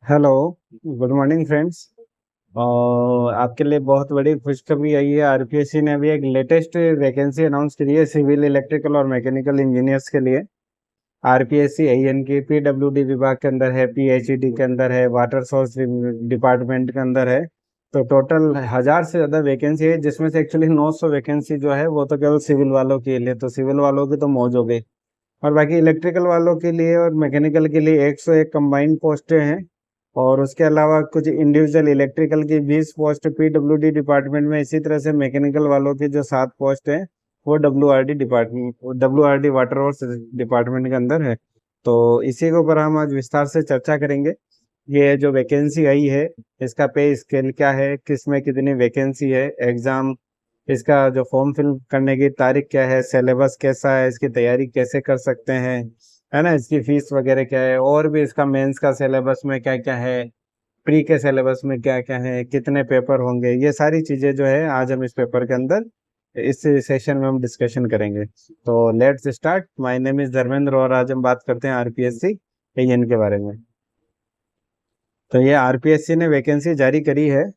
Hello. Good morning friends. और आपके लिए बहुत बड़ी खुशखबरी आई है। आरपीएससी ने अभी एक लेटेस्ट वैकेंसी अनाउंस करी है सिविल इलेक्ट्रिकल और मैकेनिकल इंजीनियर्स के लिए। आरपीएससी एन के पीडब्ल्यूडी विभाग के अंदर है, पीएचईडी के अंदर है, वाटर सोर्स डिपार्टमेंट के अंदर है। तो टोटल 1000 से ज़्यादा वैकेंसी है, जिसमें से एक्चुअली 900 वैकेंसी जो है वो तो केवल सिविल वालों के लिए, तो सिविल वालों की तो मौज हो गई। और बाकी इलेक्ट्रिकल वालों के लिए और मैकेनिकल के लिए 101 कंबाइंड पोस्टें हैं। और उसके अलावा कुछ इंडिविजुअल इलेक्ट्रिकल की 20 पोस्ट पीडब्ल्यूडी डिपार्टमेंट में, इसी तरह से मैकेनिकल वालों की जो 7 पोस्ट हैं वो WRD department, WRD water works department के अंदर है। तो इसी के ऊपर हम आज विस्तार से चर्चा करेंगे। ये जो वैकेंसी आई है, इसका पे स्केल क्या है, किस में कितनी वैकेंसी है, एग्जाम, इसका जो फॉर्म फिल करने की तारीख क्या है, सिलेबस कैसा है, इसकी तैयारी कैसे कर सकते हैं, है ना, इसकी फीस वगैरह क्या है, और भी इसका मेंस का सिलेबस में क्या क्या है, प्री के सिलेबस में क्या क्या है, कितने पेपर होंगे, ये सारी चीजें जो है आज हम इस पेपर के अंदर इस सेशन में हम डिस्कशन करेंगे। तो let's start. My name is Dharmendra और आज हम बात करते हैं आरपीएससी एन के बारे में। तो ये आरपीएससी ने वैकेंसी जारी करी है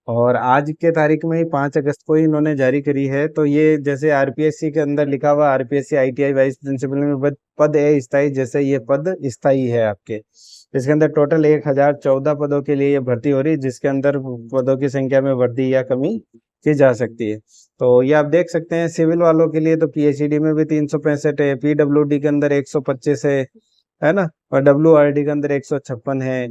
और आज के तारीख में ही 5 अगस्त को ही इन्होंने जारी करी है। तो ये जैसे आरपीएससी के अंदर लिखा हुआ आरपीएससी आईटीआई वाइस प्रिंसिपल में पद है स्थायी, जैसे ये पद स्थायी है आपके। इसके अंदर टोटल 1014 पदों के लिए ये भर्ती हो रही है, जिसके अंदर पदों की संख्या में वृद्धि या कमी की जा सकती है। तो ये आप देख सकते हैं सिविल वालों के लिए तो पीएचडी में भी 365 है, पीडब्ल्यूडी के अंदर 125 है ना, और डब्ल्यूआरडी के अंदर 156 है।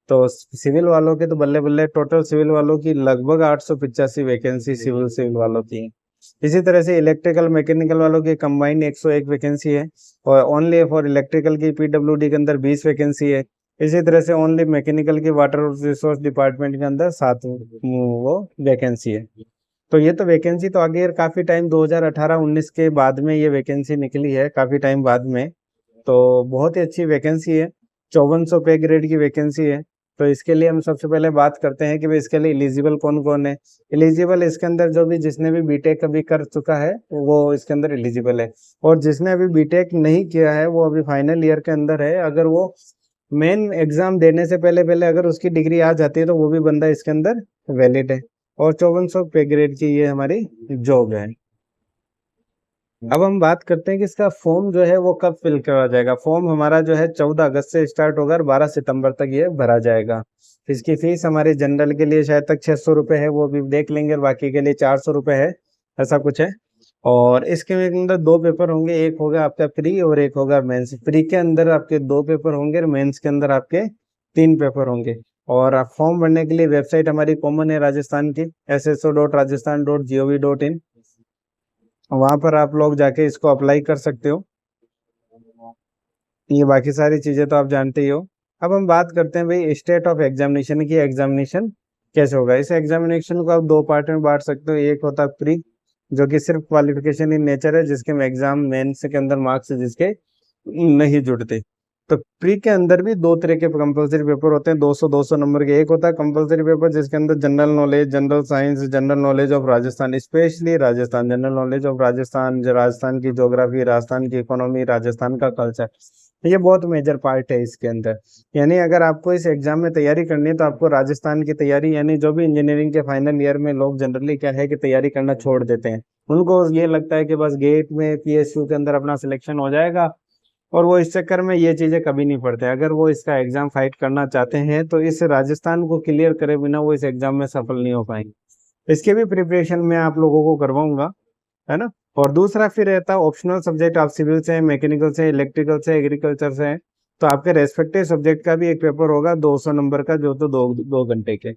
तो सिविल वालों के तो बल्ले बल्ले, टोटल सिविल वालों की लगभग 885 वैकेंसी सिविल सिविल वालों की है। इसी तरह से इलेक्ट्रिकल मैकेनिकल वालों की कंबाइंड 101 वैकेंसी है, और ओनली फॉर इलेक्ट्रिकल की पीडब्ल्यूडी के अंदर 20 वैकेंसी है। इसी तरह से ओनली मैकेनिकल की वाटर रिसोर्स डिपार्टमेंट के अंदर 7 वो वैकेंसी है। तो ये तो वैकेंसी तो आगे काफी टाइम 2018-19 के बाद में ये वैकेंसी निकली है, काफी टाइम बाद में। तो बहुत ही अच्छी वैकेंसी है। 5400 पे ग्रेड की वैकेंसी है। तो इसके लिए हम सबसे पहले बात करते हैं कि भाई इसके लिए एलिजिबल कौन कौन है। एलिजिबल इसके अंदर जो भी जिसने भी बीटेक अभी कर चुका है वो इसके अंदर एलिजिबल है। और जिसने अभी बीटेक नहीं किया है वो अभी फाइनल ईयर के अंदर है, अगर वो मेन एग्जाम देने से पहले पहले अगर उसकी डिग्री आ जाती है तो वो भी बंदा इसके अंदर वैलिड है। और 5400 पे ग्रेड की ये हमारी जॉब है। अब हम बात करते हैं कि इसका फॉर्म जो है वो कब फिल करा जाएगा। फॉर्म हमारा जो है 14 अगस्त से स्टार्ट होगा और 12 सितंबर तक ये भरा जाएगा। इसकी फीस हमारे जनरल के लिए शायद तक 600 रुपये है, वो भी देख लेंगे, और बाकी के लिए 400 रुपये है, ऐसा कुछ है। और इसके अंदर 2 पेपर होंगे, एक होगा आपका प्री और एक होगा मेंस। प्री के अंदर आपके 2 पेपर होंगे और मेंस के अंदर आपके 3 पेपर होंगे। और आप फॉर्म भरने के लिए वेबसाइट हमारी कॉमन है राजस्थान की, sso.rajasthan.gov.in। वहां पर आप लोग जाके इसको अप्लाई कर सकते हो। ये बाकी सारी चीजें तो आप जानते ही हो। अब हम बात करते हैं भाई स्टेट ऑफ एग्जामिनेशन की। एग्जामिनेशन कैसे होगा, इस एग्जामिनेशन को आप 2 पार्ट में बांट सकते हो। एक होता है प्री, जो कि सिर्फ क्वालिफिकेशन इन नेचर है, जिसके में एग्जाम मेंस के अंदर मार्क्स जिसके नहीं जुड़ते। तो प्री के अंदर भी 2 तरह के कंपलसरी पेपर होते हैं, 200-200 नंबर के। एक होता है कंपलसरी पेपर जिसके अंदर general knowledge, general science, general knowledge of Rajasthan, specially Rajasthan, general knowledge of Rajasthan, Rajasthan की ज्योग्राफी, राजस्थान की इकोनॉमी, राजस्थान का कल्चर, ये बहुत मेजर पार्ट है इसके अंदर। यानी अगर आपको इस एग्जाम में तैयारी करनी है तो आपको राजस्थान की तैयारी, यानी जो भी इंजीनियरिंग के फाइनल ईयर में लोग जनरली क्या है कि तैयारी करना छोड़ देते हैं, उनको ये लगता है कि बस गेट में पीएसयू के अंदर अपना सिलेक्शन हो जाएगा, और वो इस चक्कर में ये चीजें कभी नहीं पढ़ते। अगर वो इसका एग्जाम फाइट करना चाहते हैं तो इस राजस्थान को क्लियर करे बिना वो इस एग्जाम में सफल नहीं हो पाएंगे। इसके भी प्रिपरेशन मैं आप लोगों को करवाऊंगा, है ना। और दूसरा फिर रहता है ऑप्शनल सब्जेक्ट। आप सिविल से, मैकेनिकल से, इलेक्ट्रिकल से, एग्रीकल्चर से हैं, तो आपके रेस्पेक्टिव सब्जेक्ट का भी एक पेपर होगा 200 नंबर का, जो तो 2 घंटे के।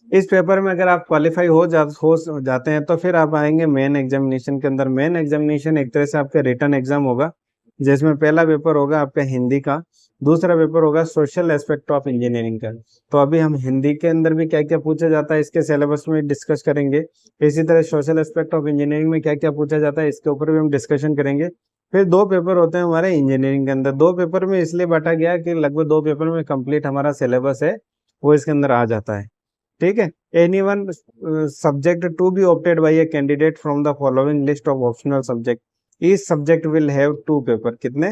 इस पेपर में अगर आप क्वालिफाई हो जाते हैं तो फिर आप आएंगे मेन एग्जामिनेशन के अंदर। मेन एग्जामिनेशन एक तरह से आपका रिटन एग्जाम होगा, जिसमें पहला पेपर होगा आपका हिंदी का, दूसरा पेपर होगा सोशल एस्पेक्ट ऑफ इंजीनियरिंग का। तो अभी हम हिंदी के अंदर भी क्या क्या पूछा जाता है इसके सिलेबस में डिस्कस करेंगे। इसी तरह सोशल एस्पेक्ट ऑफ इंजीनियरिंग में क्या क्या पूछा जाता है इसके ऊपर भी हम डिस्कशन करेंगे। फिर 2 पेपर होते हैं हमारे इंजीनियरिंग के अंदर। 2 पेपर में इसलिए बांटा गया कि लगभग 2 पेपर में कंप्लीट हमारा सिलेबस है वो इसके अंदर आ जाता है। ठीक है। Any one subject to be opted by a candidate from the following list of optional subject, each subject will have 2 paper. कितने?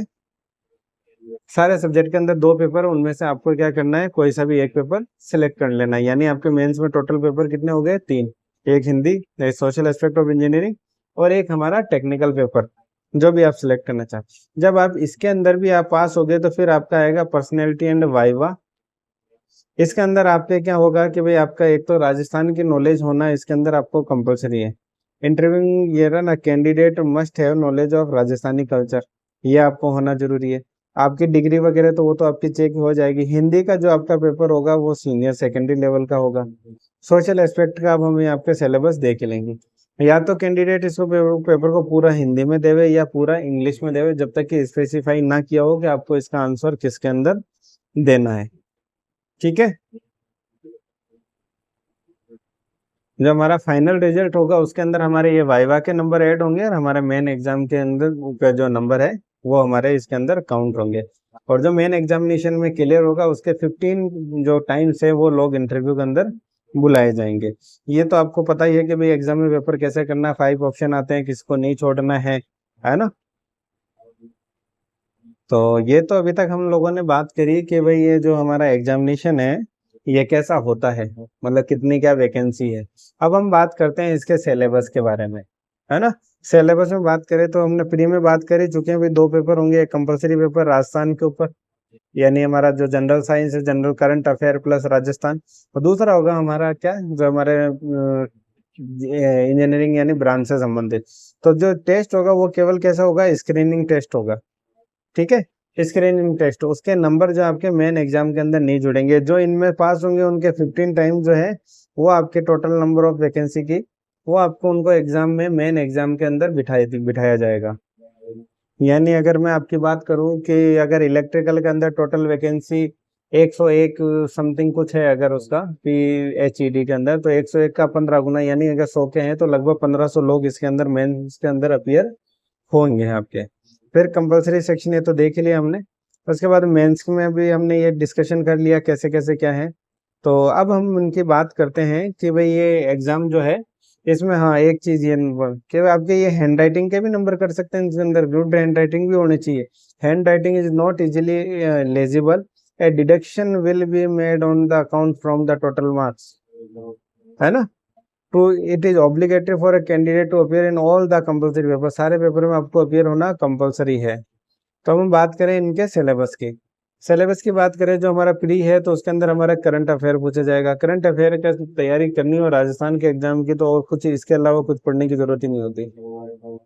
सारे सब्जेक्ट के अंदर 2 पेपर, उनमें से आपको क्या करना है, कोई सा भी एक पेपर सिलेक्ट कर लेना है। यानी आपके मेंस में टोटल पेपर कितने हो गए, 3। एक हिंदी, एक सोशल एस्पेक्ट ऑफ इंजीनियरिंग, और एक हमारा टेक्निकल पेपर, जो भी आप सिलेक्ट करना चाहते। जब आप इसके अंदर भी आप पास हो गए तो फिर आपका आएगा पर्सनैलिटी एंड वाइवा। इसके अंदर आपके क्या होगा कि भाई आपका एक तो राजस्थान की नॉलेज होना इसके अंदर आपको कंपलसरी है। इंटरव्यू ये रहा ना, candidate must have knowledge of Rajasthani culture, ये आपको होना जरूरी है। आपकी डिग्री वगैरह तो वो तो आपकी चेक हो जाएगी। हिंदी का जो आपका पेपर होगा वो सीनियर सेकेंडरी लेवल का होगा। सोशल एस्पेक्ट का अब हम आपके सिलेबस देख लेंगे। या तो कैंडिडेट इसको पेपर को पूरा हिंदी में देवे या पूरा इंग्लिश में देवे, जब तक कि स्पेसिफाई ना किया हो कि आपको इसका आंसर किसके अंदर देना है। ठीक है, जो हमारा फाइनल रिजल्ट होगा उसके अंदर हमारे ये वाइवा के नंबर ऐड होंगे, और हमारे मेन एग्जाम के अंदर का जो नंबर है वो हमारे इसके अंदर काउंट होंगे। और जो मेन एग्जामिनेशन में क्लियर होगा उसके 15 जो टाइम्स है वो लोग इंटरव्यू के अंदर बुलाए जाएंगे। ये तो आपको पता ही है कि भाई एग्जाम में पेपर कैसे करना है, 5 ऑप्शन आते हैं, किसको नहीं छोड़ना है ना। तो ये तो अभी तक हम लोगों ने बात करी कि भाई ये जो हमारा एग्जामिनेशन है ये कैसा होता है, मतलब कितनी क्या वैकेंसी है। अब हम बात करते हैं इसके सिलेबस के बारे में, है ना। सिलेबस में बात करें तो हमने प्री में बात करी चुके हैं भाई 2 पेपर होंगे, एक कंपलसरी पेपर राजस्थान के ऊपर, यानी हमारा जो जनरल साइंस है, general current affair plus Rajasthan. और दूसरा होगा हमारा क्या, जो हमारे इंजीनियरिंग यानी ब्रांच से संबंधित। तो जो टेस्ट होगा वो केवल कैसा होगा, स्क्रीनिंग टेस्ट होगा। ठीक है, स्क्रीनिंग टेस्ट, उसके नंबर जो आपके मेन एग्जाम के अंदर नहीं जुड़ेंगे। जो इनमें पास होंगे उनके 15 टाइम जो है वो आपके टोटल नंबर ऑफ वैकेंसी की, वो आपको उनको एग्जाम में मेन एग्जाम के अंदर बिठाया जाएगा। यानी अगर मैं आपकी बात करूं कि अगर इलेक्ट्रिकल के अंदर टोटल वैकेंसी 101 समथिंग कुछ है, अगर उसका PHED के अंदर, तो 101 का 15 गुना, यानी अगर 100 के हैं तो लगभग 1500 लोग इसके अंदर मेन के अंदर अपीयर होंगे आपके। फिर कंपलसरी सेक्शन ये तो देख ही लिया हमने। उसके बाद मेंस में भी हमने ये डिस्कशन कर लिया कैसे कैसे क्या है। तो अब हम उनकी बात करते हैं कि भाई ये एग्जाम जो है इसमें, हाँ एक चीज ये कि आपके ये हैंड राइटिंग के भी नंबर कर सकते हैं, इसके अंदर गुड हैंड राइटिंग भी होनी चाहिए। Hand writing is not easily legible, a deduction will be made on the account from the total marks, है ना। To it is obligatory for a candidate to appear in all the compulsory paper, सारे paper में आपको appear होना compulsory है। तो हम बात करें इनके सिलेबस की। सिलेबस की बात करें जो हमारा प्री है तो उसके अंदर हमारा करंट अफेयर पूछा जाएगा। करंट अफेयर का तैयारी करनी हो राजस्थान के एग्जाम की तो और कुछ इसके अलावा कुछ पढ़ने की जरूरत ही नहीं होती।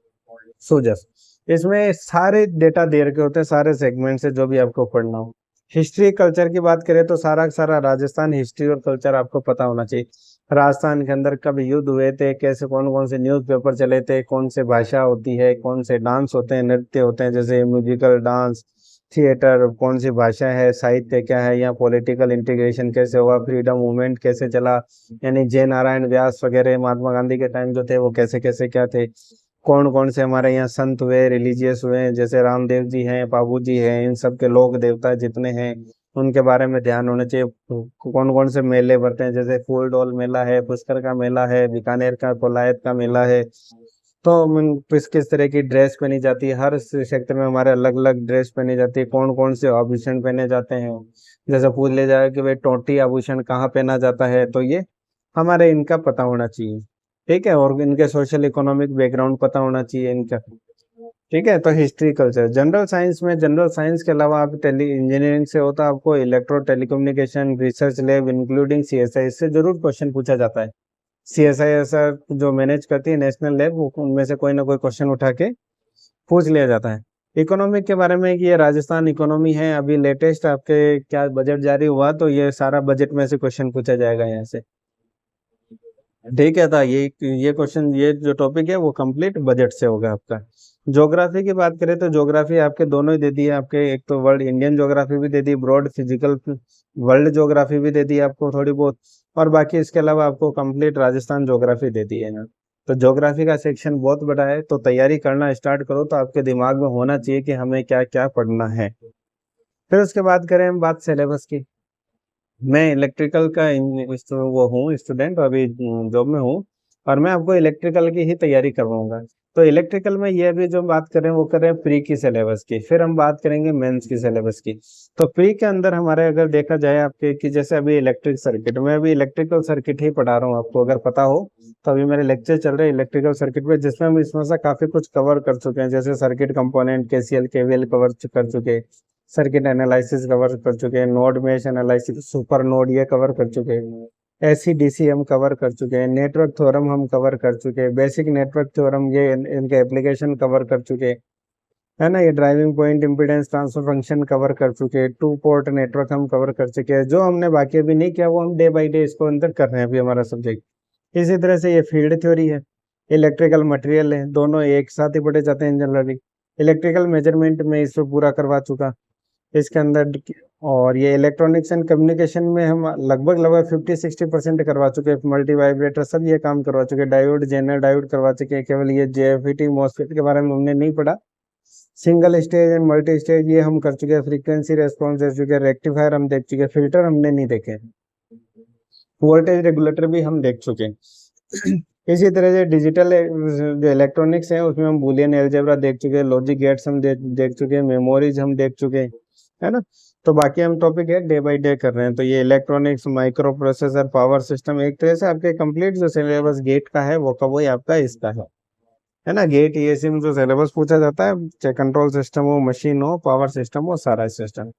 सो जस्ट इसमें सारे डेटा दे रखे होते हैं, सारे सेगमेंट से जो भी आपको पढ़ना हो। हिस्ट्री कल्चर की बात करें तो सारा का सारा राजस्थान हिस्ट्री और कल्चर आपको पता होना चाहिए। राजस्थान के अंदर कब युद्ध हुए थे, कैसे कौन कौन से न्यूज़पेपर चले थे, कौन से भाषा होती है, कौन से डांस होते हैं, नृत्य होते हैं, जैसे म्यूजिकल डांस, थिएटर, कौन सी भाषा है, साहित्य क्या है, या पॉलिटिकल इंटीग्रेशन कैसे हुआ, फ्रीडम मूवमेंट कैसे चला, यानी जय नारायण व्यास वगैरह महात्मा गांधी के टाइम जो थे वो कैसे कैसे क्या थे, कौन कौन से हमारे यहाँ संत हुए, रिलीजियस हुए, जैसे रामदेव जी हैं, बाबू जी हैं, इन सब के लोक देवता जितने हैं उनके बारे में ध्यान होना चाहिए। कौन कौन से मेले भरते हैं, जैसे फूल डोल मेला है, पुष्कर का मेला है, बीकानेर का कोलायत का मेला है। तो किस किस तरह की ड्रेस पहनी जाती है, हर क्षेत्र में हमारे अलग अलग ड्रेस पहनी जाती है, कौन कौन से आभूषण पहने जाते हैं। जैसे पूछ ले जाए कि भाई टोटी आभूषण कहाँ पहना जाता है, तो ये हमारे इनका पता होना चाहिए। ठीक है, और इनके सोशल इकोनॉमिक बैकग्राउंड पता होना चाहिए इनका। ठीक है, तो हिस्ट्री कल्चर। जनरल साइंस में, जनरल साइंस के अलावा आप टेली इंजीनियरिंग से होता है, आपको electro telecommunication research lab including CSI, इससे जरूर क्वेश्चन पूछा जाता है। CSI ऐसा जो मैनेज करती है नेशनल लैब, उनमें से कोई ना कोई क्वेश्चन उठा के पूछ लिया जाता है। इकोनॉमिक के बारे में कि ये राजस्थान इकोनॉमी है, अभी लेटेस्ट आपके क्या बजट जारी हुआ तो ये सारा बजट में से क्वेश्चन पूछा जाएगा यहाँ से। ठीक है, था ये क्वेश्चन, ये जो टॉपिक है वो कंप्लीट बजट से होगा आपका। ज्योग्राफी की बात करें तो ज्योग्राफी आपके दोनों ही दे दी है आपके, एक तो वर्ल्ड इंडियन ज्योग्राफी भी दे दी, ब्रॉड फिजिकल वर्ल्ड ज्योग्राफी भी दे दी आपको थोड़ी बहुत, और बाकी इसके अलावा आपको कंप्लीट राजस्थान ज्योग्राफी दे दी है ना। तो ज्योग्राफी का सेक्शन बहुत बड़ा है, तो तैयारी करना स्टार्ट करो तो आपके दिमाग में होना चाहिए कि हमें क्या क्या पढ़ना है। फिर उसके बाद करें हम बात सिलेबस की। मैं इलेक्ट्रिकल का वो हूँ स्टूडेंट, अभी जॉब में हूँ, और मैं आपको इलेक्ट्रिकल की ही तैयारी करवाऊंगा। तो इलेक्ट्रिकल में ये अभी जो बात कर रहे हैं वो कर रहे हैं प्री की सिलेबस की, फिर हम बात करेंगे मेंस की सिलेबस की। तो प्री के अंदर हमारे अगर देखा जाए आपके कि जैसे अभी इलेक्ट्रिक सर्किट, मैं अभी इलेक्ट्रिकल सर्किट ही पढ़ा रहा हूँ आपको, अगर पता हो तो अभी मेरे लेक्चर चल रहे हैं इलेक्ट्रिकल सर्किट पे, जिसमें हम इसमें से काफी कुछ कवर कर चुके हैं, जैसे circuit component, KCL KVL cover कर चुके, सर्किट एनालिसिस कवर कर चुके हैं, node mesh analysis, super node ये कवर कर चुके हैं, एसी डीसी हम कवर कर चुके हैं, नेटवर्क थ्योरम हम कवर कर चुके हैं, बेसिक नेटवर्क थ्योरम ये इनके एप्लीकेशन कवर कर चुके हैं, है ना। ये driving point impedance transfer function cover कर चुके हैं, टू पोर्ट नेटवर्क हम कवर कर चुके हैं। जो हमने बाकी अभी नहीं किया वो हम डे बाई डे इसको अंदर कर रहे हैं अभी हमारा सब्जेक्ट। इसी तरह से ये फील्ड थ्योरी है, इलेक्ट्रिकल मटेरियल है, दोनों एक साथ ही पढ़े जाते हैं जनरली। इलेक्ट्रिकल मेजरमेंट में इस पर पूरा करवा चुका इसके अंदर। और ये इलेक्ट्रॉनिक्स एंड कम्युनिकेशन में हम लगभग 50-60% करवा चुके हैं, मल्टी वाइब्रेटर सब ये काम करवा चुके हैं, डायोड जेनर डायोड करवा चुके हैं। केवल ये जेएफईटी मॉसफेट के बारे में हमने नहीं पढ़ा, single stage and multi stage ये हम कर चुके हैं, फ्रीक्वेंसी रेस्पॉन्स देख चुके हैं, रेक्टिफायर हम देख चुके हैं, फिल्टर हमने नहीं देखे, वोल्टेज रेगुलेटर भी हम देख चुके हैं। इसी तरह से डिजिटल जो इलेक्ट्रॉनिक्स है उसमें हम बूलियन अलजेब्रा देख चुके हैं, लॉजिक गेट्स हम देख चुके हैं, मेमोरीज हम देख चुके हैं, है ना। तो बाकी हम टॉपिक है डे बाय डे कर रहे हैं। तो ये electronics, micro processor, power system, एक तरह से आपके कंप्लीट जो सिलेबस गेट का है वो का वही आपका इसका है ना। गेट ईएससी में जो सिलेबस पूछा जाता है, चाहे कंट्रोल सिस्टम हो, मशीन हो, पावर सिस्टम हो, सारा सिस्टम।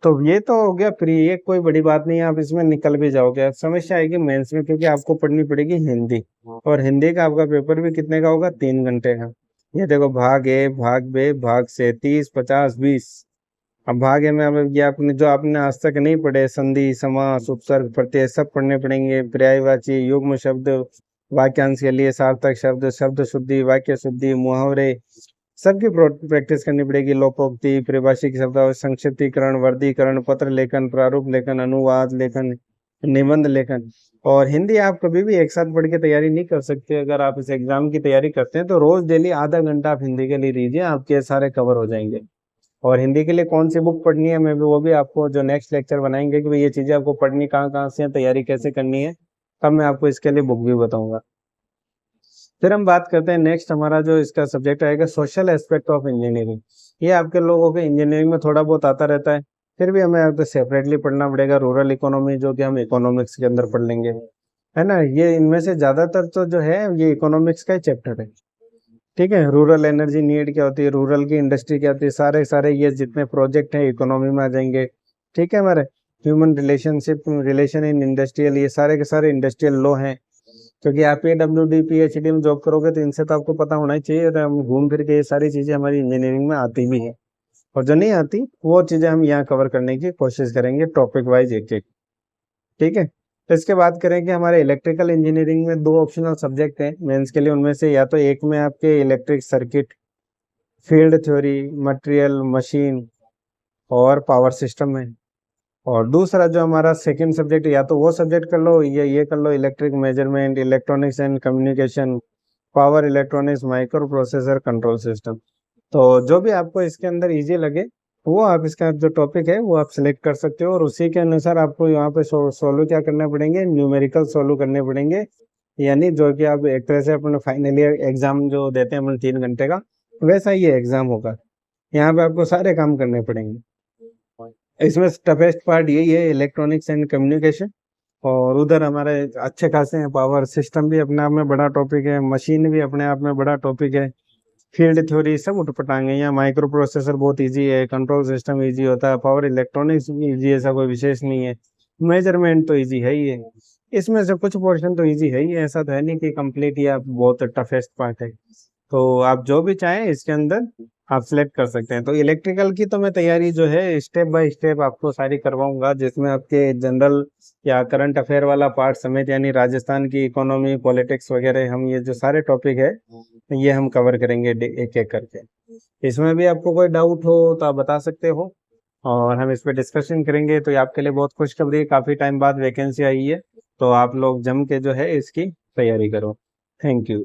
तो ये तो हो गया प्री, ये कोई बड़ी बात नहीं है, आप इसमें निकल भी जाओगे। समस्या आएगी मेंस में, क्योंकि आपको पढ़नी पड़ेगी हिंदी, और हिंदी का आपका पेपर भी कितने का होगा, 3 घंटे का। ये देखो, भाग ए, भाग बे, भाग से 30, 50, 20। अब भाग ए में अब ये आपने जो आपने आज तक नहीं पढ़े, संधि, समास, उपसर्ग, प्रत्यय सब पढ़ने पड़ेंगे, पर्यायवाची, युग्म शब्द, वाक्यांश के लिए सार्थक शब्द, शब्द शुद्धि, वाक्य शुद्धि, मुहावरे सबकी प्रैक्टिस करनी पड़ेगी। लोकोक्ति, परिभाषिक शब्द, संक्षिप्तीकरण, वर्गीकरण, पत्र लेखन, प्रारूप लेखन, अनुवाद लेखन, निबंध लेखन। और हिंदी आप कभी भी एक साथ पढ़ के तैयारी नहीं कर सकते। अगर आप इस एग्जाम की तैयारी करते हैं तो रोज डेली आधा घंटा आप हिंदी के लिए दीजिए, आपके सारे कवर हो जाएंगे। और हिंदी के लिए कौन सी बुक पढ़नी है, मैं भी वो भी आपको जो नेक्स्ट लेक्चर बनाएंगे कि भाई ये चीजें आपको पढ़नी कहाँ कहाँ से, तैयारी कैसे करनी है, तब मैं आपको इसके लिए बुक भी बताऊंगा। फिर हम बात करते हैं नेक्स्ट, हमारा जो इसका सब्जेक्ट आएगा सोशल एस्पेक्ट ऑफ इंजीनियरिंग। ये आपके लोगों को इंजीनियरिंग में थोड़ा बहुत आता रहता है, फिर भी हमें आपको सेपरेटली पढ़ना पड़ेगा। रूरल इकोनॉमी जो कि हम इकोनॉमिक्स के अंदर पढ़ लेंगे, है ना। ये इनमें से ज्यादातर तो जो है ये इकोनॉमिक्स का ही चैप्टर है, ठीक है। रूरल एनर्जी नीड क्या होती है, रूरल की इंडस्ट्री क्या होती है, सारे सारे ये जितने प्रोजेक्ट हैं इकोनॉमी में आ जाएंगे, ठीक है। हमारे human relationship, relation in industrial, ये सारे के सारे इंडस्ट्रियल लॉ हैं। क्योंकि आप PWD PhD में जॉब करोगे तो इनसे तो आपको पता होना ही चाहिए। और हम घूम फिर के ये सारी चीजें हमारी इंजीनियरिंग में आती भी है, और जो नहीं आती वो चीजें हम यहाँ कवर करने की कोशिश करेंगे टॉपिक वाइज एक एक, ठीक है। तो इसके बाद करेंगे हमारे इलेक्ट्रिकल इंजीनियरिंग में 2 ऑप्शनल सब्जेक्ट हैं मेंस के लिए। उनमें से या तो एक में आपके electric circuit, field theory, material, machine और पावर सिस्टम है। और दूसरा जो हमारा सेकंड सब्जेक्ट, या तो वो सब्जेक्ट कर लो, ये कर लो, electric measurement, electronics and communication, power electronics, microprocessor, control system. तो जो भी आपको इसके अंदर इजी लगे वो आप इसका जो टॉपिक है वो आप सिलेक्ट कर सकते हो, और उसी के अनुसार आपको यहाँ पे सोल्व क्या करने पड़ेंगे, न्यूमेरिकल सोल्व करने पड़ेंगे। यानी जो कि आप एक तरह से अपने फाइनल ईयर एग्जाम जो देते हैं हम 3 घंटे का, वैसा ये एग्जाम होगा। यहाँ पे आपको सारे काम करने पड़ेंगे। इसमें टफेस्ट पार्ट यही है, इलेक्ट्रॉनिक्स एंड कम्युनिकेशन। और उधर हमारे अच्छे खासे हैं, पावर सिस्टम भी अपने आप में बड़ा टॉपिक है, मशीन भी अपने आप में बड़ा टॉपिक है, फील्ड थ्योरी सब उठपटांगे। यहाँ माइक्रो प्रोसेसर बहुत इजी है, कंट्रोल सिस्टम इजी होता है, पावर इलेक्ट्रॉनिक्स भी इजी है, ऐसा कोई विशेष नहीं है। मेजरमेंट तो इजी है ही है, इसमें से कुछ पोर्शन तो इजी है ही है, ऐसा तो है नहीं कि कंप्लीट या बहुत टफेस्ट पार्ट है। तो आप जो भी चाहें इसके अंदर आप सिलेक्ट कर सकते हैं। तो इलेक्ट्रिकल की तो मैं तैयारी जो है स्टेप बाय स्टेप आपको सारी करवाऊंगा, जिसमें आपके जनरल या करंट अफेयर वाला पार्ट समेत, यानी राजस्थान की इकोनॉमी, पॉलिटिक्स वगैरह, हम ये जो सारे टॉपिक है ये हम कवर करेंगे एक एक करके। इसमें भी आपको कोई डाउट हो तो आप बता सकते हो, और हम इस पर डिस्कशन करेंगे। तो ये आपके लिए बहुत खुशखबरी है, काफ़ी टाइम बाद वैकेंसी आई है, तो आप लोग जम के जो है इसकी तैयारी करो। Thank you.